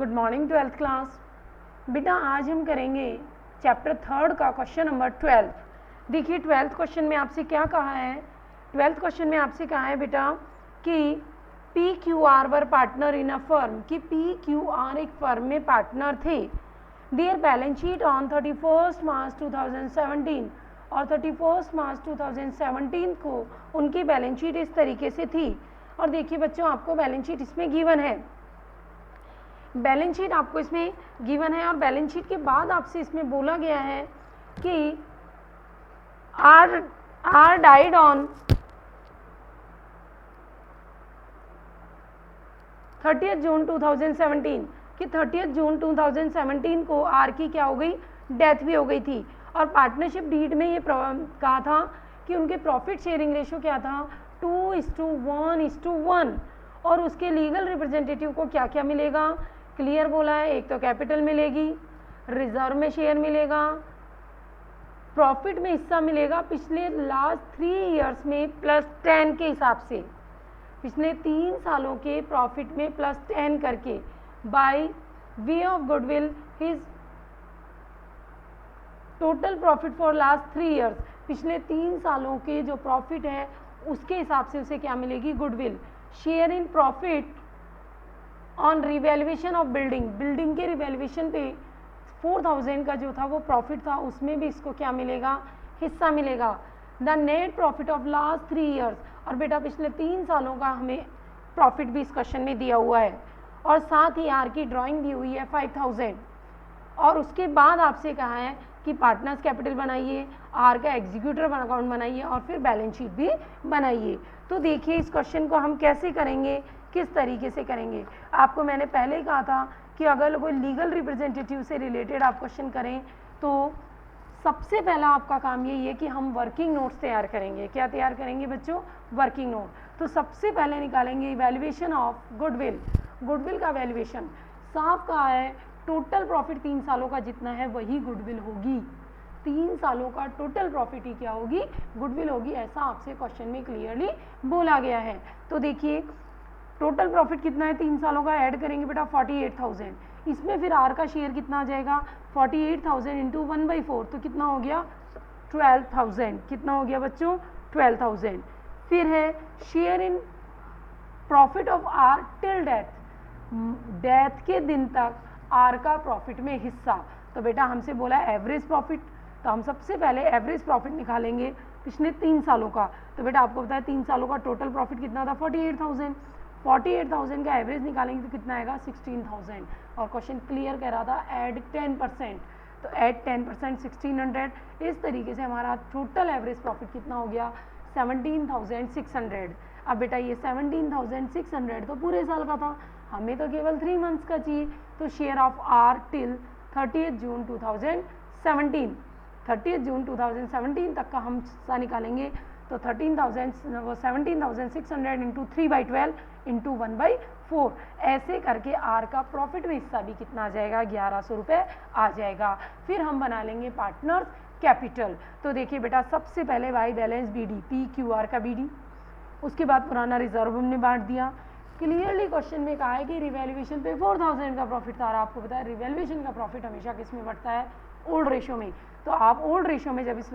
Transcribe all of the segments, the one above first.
Good morning 12th class. बेटा आज हम करेंगे चैप्टर 3 का क्वेश्चन नंबर 12। देखिए 12th क्वेश्चन में आपसे क्या कहा है, 12th क्वेश्चन में आपसे कहा है बेटा कि P Q are were partner in a firm, कि पी क्यू आर एक फर्म में पार्टनर थे। देयर बैलेंस शीट ऑन 31 मार्च 2017 और 31 मार्च 2017 को उनकी बैलेंस शीट इस तरीके से थी। और देखिए बच्चों आपको बैलेंस शीट इसमें गिवन है, बैलेंस शीट आपको इसमें गिवन है और बैलेंस शीट के बाद आपसे इसमें बोला गया है कि आर डाइड ऑन 30 जून 2017, कि 30 जून 2017 को आर की क्या हो गई, डेथ भी हो गई थी। और पार्टनरशिप डीड में ये कहा था कि उनके प्रॉफिट शेयरिंग रेशो क्या था, 2:1:1। और उसके लीगल रिप्रेजेंटेटिव को क्या क्या मिलेगा, क्लियर बोला है, एक तो कैपिटल मिलेगी, रिजर्व में शेयर मिलेगा, प्रॉफिट में हिस्सा मिलेगा पिछले लास्ट 3 इयर्स में +10 के हिसाब से, पिछले 3 सालों के प्रॉफिट में +10 करके, by way of goodwill his total profit for last 3 years, पिछले 3 सालों के जो प्रॉफिट है उसके हिसाब से उसे क्या मिलेगी, goodwill. Share in profit on revaluation of building, building के रिवैल्यूएशन पे 4000 का जो था वो प्रॉफिट था, उसमें भी इसको क्या मिलेगा, हिस्सा मिलेगा। The net profit of last 3 years, और बेटा पिछले 3 सालों का हमें प्रॉफिट भी इस क्वेश्चन में दिया हुआ है। और साथ ही आर की ड्राइंग दी हुई है 5000। और उसके बाद आपसे कहा है कि पार्टनर्स कैपिटल बनाइए, आर का एग्जीक्यूटर अकाउंट बनाइए और फिर बैलेंस शीट भी बनाइए। तो देखिए इस क्वेश्चन को हम कैसे करेंगे, किस तरीके से करेंगे। आपको मैंने पहले ही कहा था कि अगर कोई लीगल रिप्रेजेंटेटिव से रिलेटेड आप क्वेश्चन करें तो सबसे पहला आपका काम यही है कि हम वर्किंग नोट्स तैयार करेंगे। क्या तैयार करेंगे बच्चों, वर्किंग नोट। तो सबसे पहले निकालेंगे वैल्यूएशन ऑफ गुडविल, गुडविल का वैल्यूएशन साफ कहा है, टोटल प्रॉफिट 3 सालों का जितना है वही गुडविल होगी, 3 सालों का टोटल प्रॉफिट ही क्या होगी, गुडविल होगी, ऐसा आपसे क्वेश्चन में क्लियरली बोला गया है। तो देखिए टोटल प्रॉफिट कितना है 3 सालों का, ऐड करेंगे बेटा 48,000, इसमें फिर आर का शेयर कितना आ जाएगा, 48,000 इंटू 1/4, तो कितना हो गया 12,000, कितना हो गया बच्चों 12,000। फिर है share in profit of R till death, death के दिन तक आर का प्रॉफिट में हिस्सा। तो बेटा हमसे बोला एवरेज प्रॉफिट, तो हम सबसे पहले एवरेज प्रॉफिट निकालेंगे पिछले 3 सालों का। तो बेटा आपको पता है 3 सालों का टोटल प्रॉफिट कितना था 48,000, 48,000 का एवरेज निकालेंगे तो कितना आएगा 16,000। और क्वेश्चन क्लियर कह रहा था ऐड 10%, तो ऐड 10% 1600, इस तरीके से हमारा टोटल एवरेज प्रॉफिट कितना हो गया 17,600। अब बेटा ये 17,600 तो पूरे साल का था, हमें तो केवल 3 मंथ्स का चाहिए। तो शेयर ऑफ आर टिल 30 जून 2017, 30 जून 2017 तक का हम हिस्सा निकालेंगे। तो 17,600 इंटू 3/12 इंटू 1/4, ऐसे करके आर का प्रॉफिट में हिस्सा भी कितना आ जाएगा 1100 रुपये आ जाएगा। फिर हम बना लेंगे पार्टनर्स कैपिटल। तो देखिए बेटा सबसे पहले Y balance BD, P Q R का बीडी, उसके बाद पुराना रिजर्व हमने बांट दिया। क्लियरली क्वेश्चन में कहा है कि रिवैल्यूएशन पे 4000 का प्रॉफिट था, आपको पता है रिवैल्यूएशन का प्रॉफिट हमेशा किस में बढ़ता है, ओल्ड रेशो में। तो आप ओल्ड रेशो में जब इस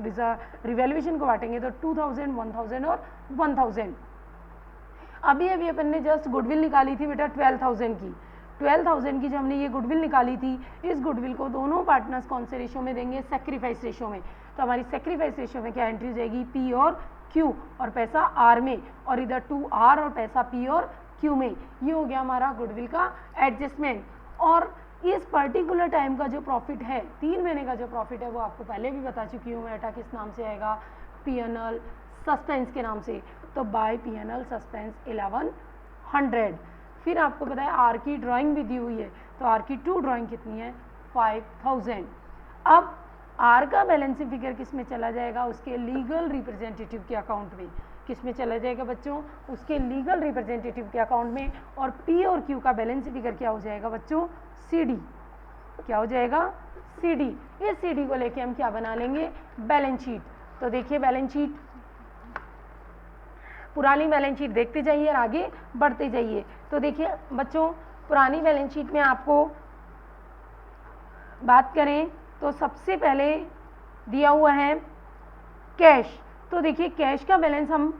रिवैल्यूएशन को बांटेंगे तो 2000, 1000 और 1000। अभी अपन ने जस्ट गुडविल निकाली थी बेटा 12,000 की, 12,000 की जो हमने ये गुडविल निकाली थी, इस गुडविल को दोनों पार्टनर्स कौन से रेशो में देंगे, सेक्रीफाइस रेशो में। तो हमारी सेक्रीफाइस रेशो में क्या एंट्री जाएगी, पी और क्यू, और पैसा आर में, और इधर 2R और पैसा पी और क्यू में। ये हो गया हमारा गुडविल का एडजस्टमेंट। और इस पर्टिकुलर टाइम का जो प्रॉफिट है, 3 महीने का जो प्रॉफिट है, वो आपको पहले भी बता चुकी हूँ मैं, बेटा किस नाम से आएगा, पीएनएल सस्पेंस के नाम से। तो बाय पीएनएल सस्पेंस 1100। फिर आपको पता है आर की ड्राइंग भी दी हुई है, तो आर की 2 ड्राइंग कितनी है 5000। अब आर का बैलेंस फिगर किस में चला जाएगा, उसके लीगल रिप्रेजेंटेटिव के अकाउंट में। किस में चला जाएगा बच्चों, उसके लीगल रिप्रेजेंटेटिव के अकाउंट में। और पी और क्यू का बैलेंस फिगर क्या हो जाएगा बच्चों, सीडी, क्या हो जाएगा सीडी। इस सीडी को लेके हम क्या बना लेंगे, बैलेंस शीट। तो देखिए बैलेंस शीट, पुरानी बैलेंस शीट देखते जाइए और आगे बढ़ते जाइए। तो देखिए बच्चों पुरानी बैलेंस शीट में आपको बात करें तो सबसे पहले दिया हुआ है कैश। तो देखिए कैश का बैलेंस हम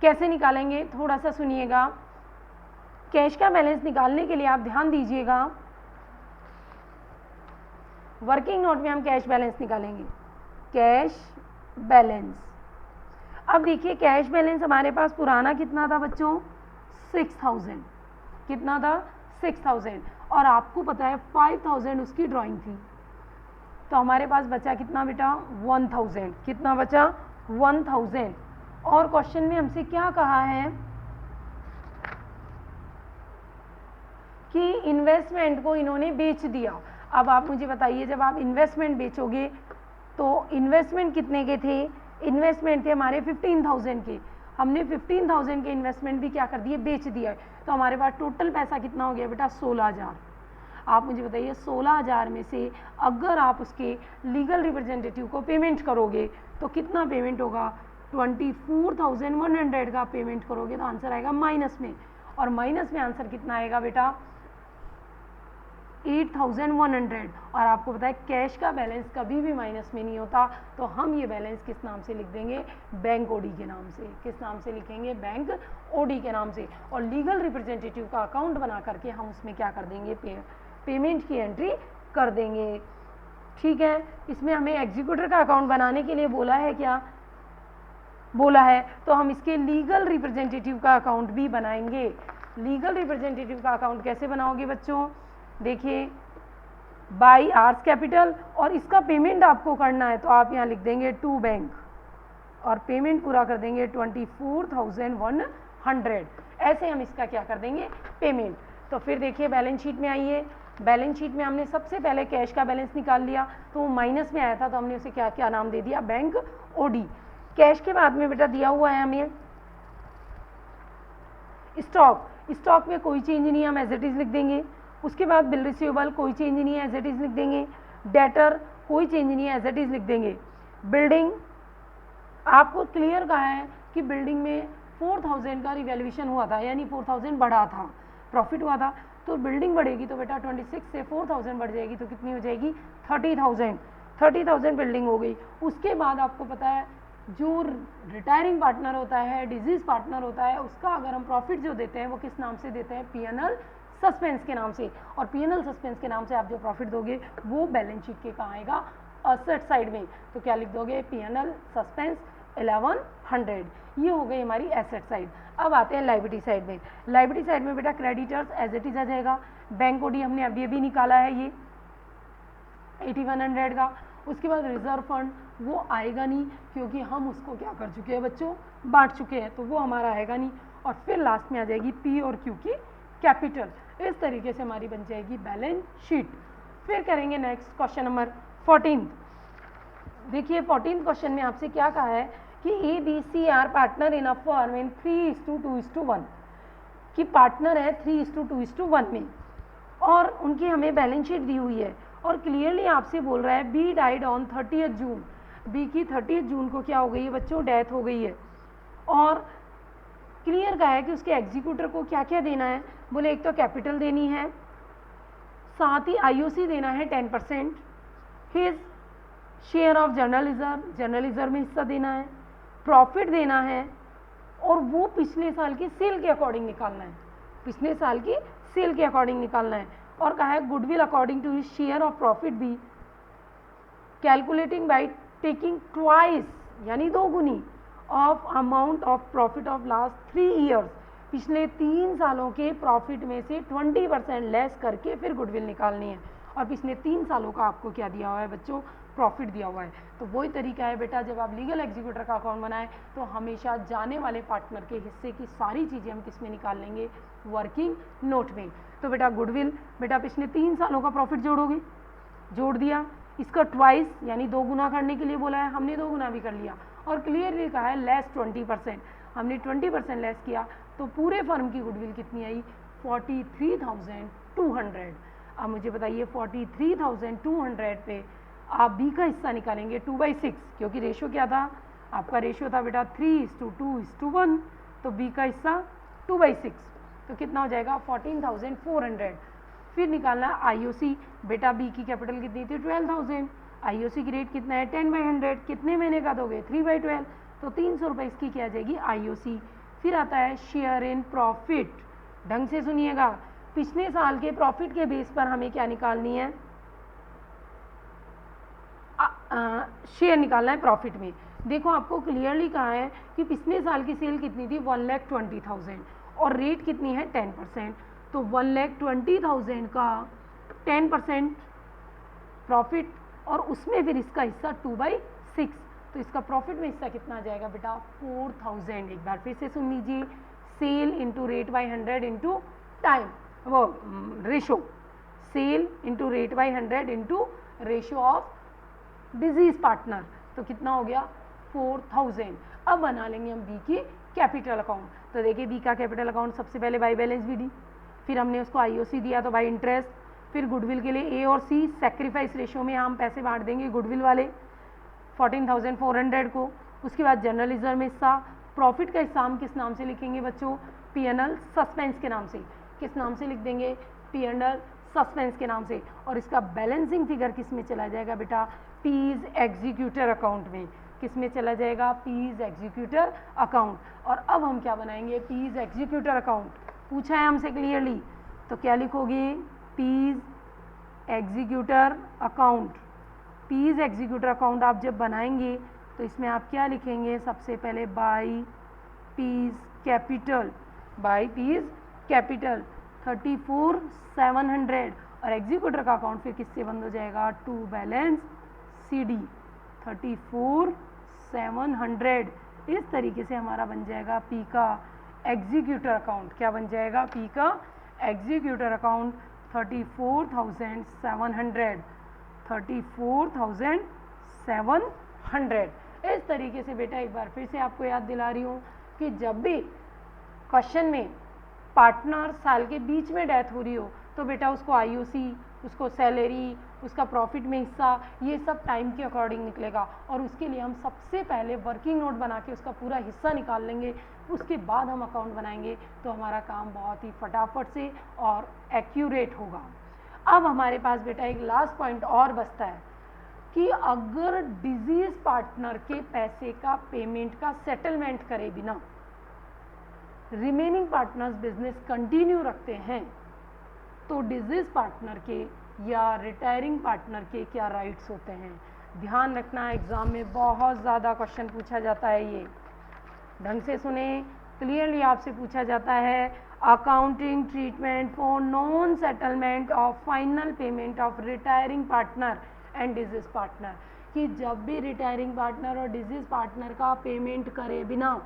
कैसे निकालेंगे, थोड़ा सा सुनिएगा। कैश का बैलेंस निकालने के लिए आप ध्यान दीजिएगा, वर्किंग नोट में हम कैश बैलेंस निकालेंगे, कैश बैलेंस। अब देखिए कैश बैलेंस हमारे पास पुराना कितना था बच्चों, 6000। कितना था, 6000। और आपको पता है 5000 उसकी ड्राइंग थी, तो हमारे पास बचा कितना बेटा, 1000। कितना बचा, 1000। और क्वेश्चन में हमसे क्या कहा है कि इन्वेस्टमेंट को इन्होंने बेच दिया। अब आप मुझे बताइए, जब आप इन्वेस्टमेंट बेचोगे तो इन्वेस्टमेंट कितने के थे, इन्वेस्टमेंट थे हमारे 15,000 के। हमने 15,000 के इन्वेस्टमेंट भी क्या कर दिए, बेच दिया। तो हमारे पास टोटल पैसा कितना हो गया बेटा, 16,000। आप मुझे बताइए 16,000 में से अगर आप उसके लीगल रिप्रेजेंटेटिव को पेमेंट करोगे तो कितना पेमेंट होगा, 24,100 का पेमेंट करोगे तो आंसर आएगा माइनस में। और माइनस में आंसर कितना आएगा बेटा, 8,100। और आपको पता है कैश का बैलेंस कभी भी माइनस में नहीं होता, तो हम ये बैलेंस किस नाम से लिख देंगे, बैंक ओडी के नाम से। किस नाम से लिखेंगे, बैंक ओडी के नाम से। और लीगल रिप्रेजेंटेटिव का अकाउंट बना करके हम उसमें क्या कर देंगे, पेमेंट की एंट्री कर देंगे। ठीक है, इसमें हमें एग्जीक्यूटर का अकाउंट बनाने के लिए बोला है, क्या बोला है, तो हम इसके लीगल रिप्रेजेंटेटिव का अकाउंट भी बनाएंगे। लीगल रिप्रेजेंटेटिव का अकाउंट कैसे बनाओगे बच्चों, देखिए बाई आर्स कैपिटल, और इसका पेमेंट आपको करना है तो आप यहाँ लिख देंगे टू बैंक, और पेमेंट पूरा कर देंगे 24,100। ऐसे हम इसका क्या कर देंगे, पेमेंट। तो फिर देखिए बैलेंस शीट में आइए, बैलेंस शीट में हमने सबसे पहले कैश का बैलेंस निकाल लिया, तो वो माइनस में आया था, तो हमने उसे क्या क्या नाम दे दिया, बैंक ओडी। कैश के बाद में बेटा दिया हुआ है हमें स्टॉक। स्टॉक में कोई चेंज नहीं है, हम एज इट इज लिख देंगे। उसके बाद बिल रिसीवेबल, कोई चेंज नहीं है, एज इट इज लिख देंगे। डेटर, कोई चेंज नहीं है, एज इट इज लिख देंगे। बिल्डिंग, आपको क्लियर कहा है कि बिल्डिंग में 4,000 का रिवैल्यूएशन हुआ था, यानी 4,000 बढ़ा था, प्रॉफिट हुआ था। तो बिल्डिंग बढ़ेगी तो बेटा 26 से 4,000 बढ़ जाएगी, तो कितनी हो जाएगी, 30,000। 30,000 बिल्डिंग हो गई। उसके बाद आपको पता है जो रिटायरिंग पार्टनर होता है, डिजीज पार्टनर होता है, उसका अगर हम प्रॉफिट जो देते हैं वो किस नाम से देते हैं, पीएनएल सस्पेंस के नाम से। और पीएनएल सस्पेंस के नाम से आप जो प्रॉफिट दोगे वो बैलेंस शीट के कहाँ आएगा, असेट साइड में। तो क्या लिख दोगे, पीएनएल सस्पेंस 1100। ये हो गई हमारी एसेट साइड। अब आते हैं लाइबिलिटी साइड में। लाइबिलिटी साइड में बेटा क्रेडिटर्स एज इट इज आ जाएगा। बैंक ओडी हमने अभी निकाला है ये 8100 का। उसके बाद रिजर्व फंड वो आएगा नहीं, क्योंकि हम उसको क्या कर चुके हैं बच्चों, बांट चुके हैं, तो वो हमारा आएगा नहीं। और फिर लास्ट में आ जाएगी पी और क्यू की कैपिटल। इस तरीके से हमारी बन जाएगी बैलेंस शीट। फिर करेंगे नेक्स्ट क्वेश्चन नंबर 14। देखिए 14 क्वेश्चन में आपसे क्या कहा है कि A B C are partner in a firm in 3:2:1 कि पार्टनर है 3:2:1 में, और उनकी हमें बैलेंस शीट दी हुई है। और क्लियरली आपसे बोल रहा है B died on 30 June, B की 30 जून को क्या हो गई है बच्चों, डेथ हो गई है। और क्लियर कहा है कि उसके एग्जीक्यूटर को क्या क्या देना है, बोले एक तो कैपिटल देनी है, साथ ही आईओसी देना है 10%, his share of general reserve में हिस्सा देना है, प्रॉफिट देना है, और वो पिछले साल की सेल के अकॉर्डिंग निकालना है, पिछले साल की सेल के अकॉर्डिंग निकालना है। और कहा है goodwill according to his share of profit भी कैलकुलेटिंग बाई टेकिंग ट्वाइस, यानी 2 गुनी of amount of profit of last 3 years, पिछले 3 सालों के प्रॉफिट में से 20% लेस करके फिर गुडविल निकालनी है। और पिछले 3 सालों का आपको क्या दिया हुआ है बच्चों, प्रॉफिट दिया हुआ है। तो वही तरीका है बेटा, जब आप लीगल एग्जीक्यूटर का अकाउंट बनाएं तो हमेशा जाने वाले पार्टनर के हिस्से की सारी चीज़ें हम किस में निकाल लेंगे, वर्किंग नोट में। तो बेटा गुडविल, बेटा पिछले 3 सालों का प्रॉफिट जोड़ोगे, जोड़ दिया, इसका ट्वाइस यानी 2 गुना करने के लिए बोला है, हमने 2 गुना भी कर लिया। और क्लियरली कहा है लेस 20%, हमने 20% लेस किया, तो पूरे फर्म की गुडविल कितनी आई, 43,200। अब मुझे बताइए 43,200 पे आप बी का हिस्सा निकालेंगे 2/6, क्योंकि रेशो क्या था आपका, रेशो था बेटा 3:2:1, तो बी का हिस्सा 2/6। तो कितना हो जाएगा 14,400। फिर निकालना आईओसी, बेटा बी की कैपिटल कितनी थी 12,000, आईओसी की रेट कितना है 10/100, कितने महीने का दोगे 3/12, तो 300 रुपये इसकी क्या आ जाएगी आईओसी। फिर आता है शेयर इन प्रॉफिट, ढंग से सुनिएगा, पिछले साल के प्रॉफिट के बेस पर हमें क्या निकालनी है, शेयर निकालना है प्रॉफिट में। देखो आपको क्लियरली कहा है कि पिछले साल की सेल कितनी थी 1,20,000 और रेट कितनी है 10%, तो 1,20,000 का 10% प्रॉफिट और उसमें फिर इसका हिस्सा 2/6, तो इसका प्रॉफिट में हिस्सा कितना आ जाएगा बेटा 4,000। एक बार फिर से सुन लीजिए, sale into rate by 100 into time, वो ratio, sale into rate by 100 into ratio of deceased partner, तो कितना हो गया 4,000। अब बना लेंगे हम बी की कैपिटल अकाउंट। तो देखिए बी का कैपिटल अकाउंट सबसे पहले बाई बैलेंस बी डी, फिर हमने उसको आईओसी दिया तो बाई इंटरेस्ट, फिर गुडविल के लिए ए और सी, सेक्रीफाइस रेशो में हम पैसे बांट देंगे गुडविल वाले 14,400 को। उसके बाद जनरल रिजर्व में हिस्सा, प्रॉफिट का हिस्सा हम किस नाम से लिखेंगे बच्चों, P&L सस्पेंस के नाम से, किस नाम से लिख देंगे P&L सस्पेंस के नाम से, और इसका बैलेंसिंग फिगर किस में चला जाएगा बेटा पीज एग्जीक्यूटर अकाउंट में, किस में चला जाएगा पीज एग्जीक्यूटर अकाउंट। और अब हम क्या बनाएंगे पीज एग्जीक्यूटर अकाउंट, पूछा है हमसे क्लियरली, तो क्या लिखोगे P's executor account. P's executor account आप जब बनाएंगे तो इसमें आप क्या लिखेंगे, सबसे पहले by P's capital, by P's capital 34,700, और एग्जीक्यूटर का अकाउंट फिर किससे बंद हो जाएगा टू बैलेंस सी डी 34,700। इस तरीके से हमारा बन जाएगा पी का एग्जीक्यूटर अकाउंट, क्या बन जाएगा पी का एग्जीक्यूटर अकाउंट 34,700, 34,700। इस तरीके से बेटा एक बार फिर से आपको याद दिला रही हूँ कि जब भी क्वेश्चन में पार्टनर साल के बीच में डेथ हो रही हो तो बेटा उसको आईओसी, उसको सैलरी, उसका प्रॉफिट में हिस्सा, ये सब टाइम के अकॉर्डिंग निकलेगा, और उसके लिए हम सबसे पहले वर्किंग नोट बना के उसका पूरा हिस्सा निकाल लेंगे, उसके बाद हम अकाउंट बनाएंगे, तो हमारा काम बहुत ही फटाफट से और एक्यूरेट होगा। अब हमारे पास बेटा एक लास्ट पॉइंट और बचता है कि अगर डिजीज पार्टनर के पैसे का पेमेंट का सेटलमेंट करे बिना रिमेनिंग पार्टनर्स बिजनेस कंटिन्यू रखते हैं तो डिजीज पार्टनर के या रिटायरिंग पार्टनर के क्या राइट्स होते हैं। ध्यान रखना, एग्जाम में बहुत ज़्यादा क्वेश्चन पूछा जाता है, ये ढंग से सुने, क्लियरली आपसे पूछा जाता है accounting treatment for non settlement of final payment of retiring partner and disease partner, कि जब भी रिटायरिंग पार्टनर और डिजीज पार्टनर का पेमेंट करे बिना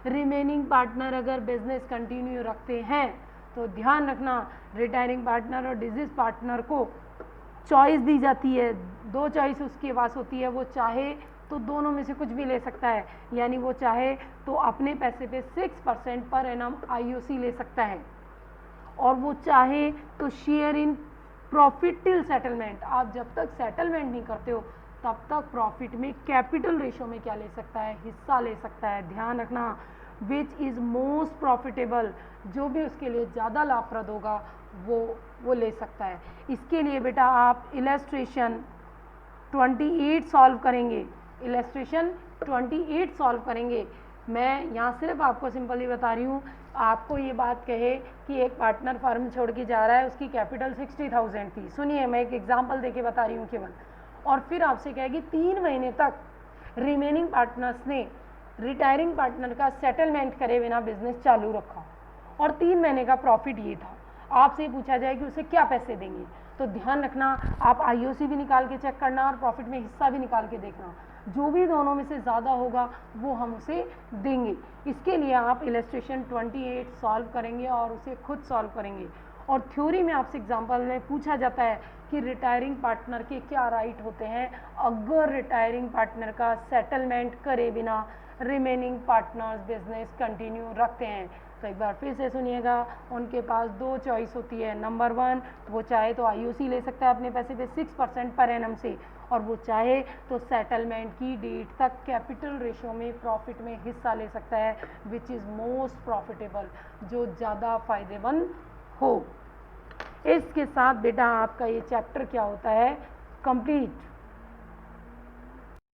रिमेनिंग पार्टनर अगर बिजनेस कंटिन्यू रखते हैं तो ध्यान रखना रिटायरिंग पार्टनर और डिजीज पार्टनर को चॉइस दी जाती है, दो चॉइस उसके पास होती है, वो चाहे तो दोनों में से कुछ भी ले सकता है, यानी वो चाहे तो अपने पैसे पे 6% पर एनम आईओसी ले सकता है, और वो चाहे तो share in profit till settlement, आप जब तक सेटलमेंट नहीं करते हो तब तक प्रॉफिट में कैपिटल रेशो में क्या ले सकता है हिस्सा ले सकता है। ध्यान रखना विच इज़ मोस्ट प्रॉफिटेबल, जो भी उसके लिए ज़्यादा लाभप्रद होगा वो ले सकता है। इसके लिए बेटा आप इलस्ट्रेशन 28 सॉल्व करेंगे, इलस्ट्रेशन 28 सॉल्व करेंगे। मैं यहाँ सिर्फ आपको सिंपली बता रही हूँ, आपको ये बात कहे कि एक पार्टनर फर्म छोड़ के जा रहा है, उसकी कैपिटल 60,000 थी, सुनिए मैं एक एग्जांपल देके बता रही हूँ केवल, और फिर आपसे कहेगी 3 महीने तक रिमेनिंग पार्टनर्स ने रिटायरिंग पार्टनर का सेटलमेंट करे बिना बिजनेस चालू रखा और 3 महीने का प्रॉफिट ये था, आपसे पूछा जाए कि उसे क्या पैसे देंगे, तो ध्यान रखना आप आईओसी भी निकाल के चेक करना और प्रॉफिट में हिस्सा भी निकाल के देखना, जो भी दोनों में से ज़्यादा होगा वो हम उसे देंगे। इसके लिए आप इलस्ट्रेशन 28 सॉल्व करेंगे और उसे खुद सॉल्व करेंगे। और थ्योरी में आपसे एग्जांपल में पूछा जाता है कि रिटायरिंग पार्टनर के क्या राइट होते हैं अगर रिटायरिंग पार्टनर का सेटलमेंट करे बिना रिमेनिंग पार्टनर्स बिजनेस कंटिन्यू रखते हैं। तो एक बार फिर से सुनिएगा, उनके पास दो चॉइस होती है। नंबर 1, वो चाहे तो आईओसी ले सकता है अपने पैसे पे 6% पर एनम से, और वो चाहे तो सेटलमेंट की डेट तक कैपिटल रेशो में प्रॉफिट में हिस्सा ले सकता है, विच इज़ मोस्ट प्रॉफिटेबल, जो ज़्यादा फायदेमंद हो। इसके साथ बेटा आपका ये चैप्टर क्या होता है, कंप्लीट।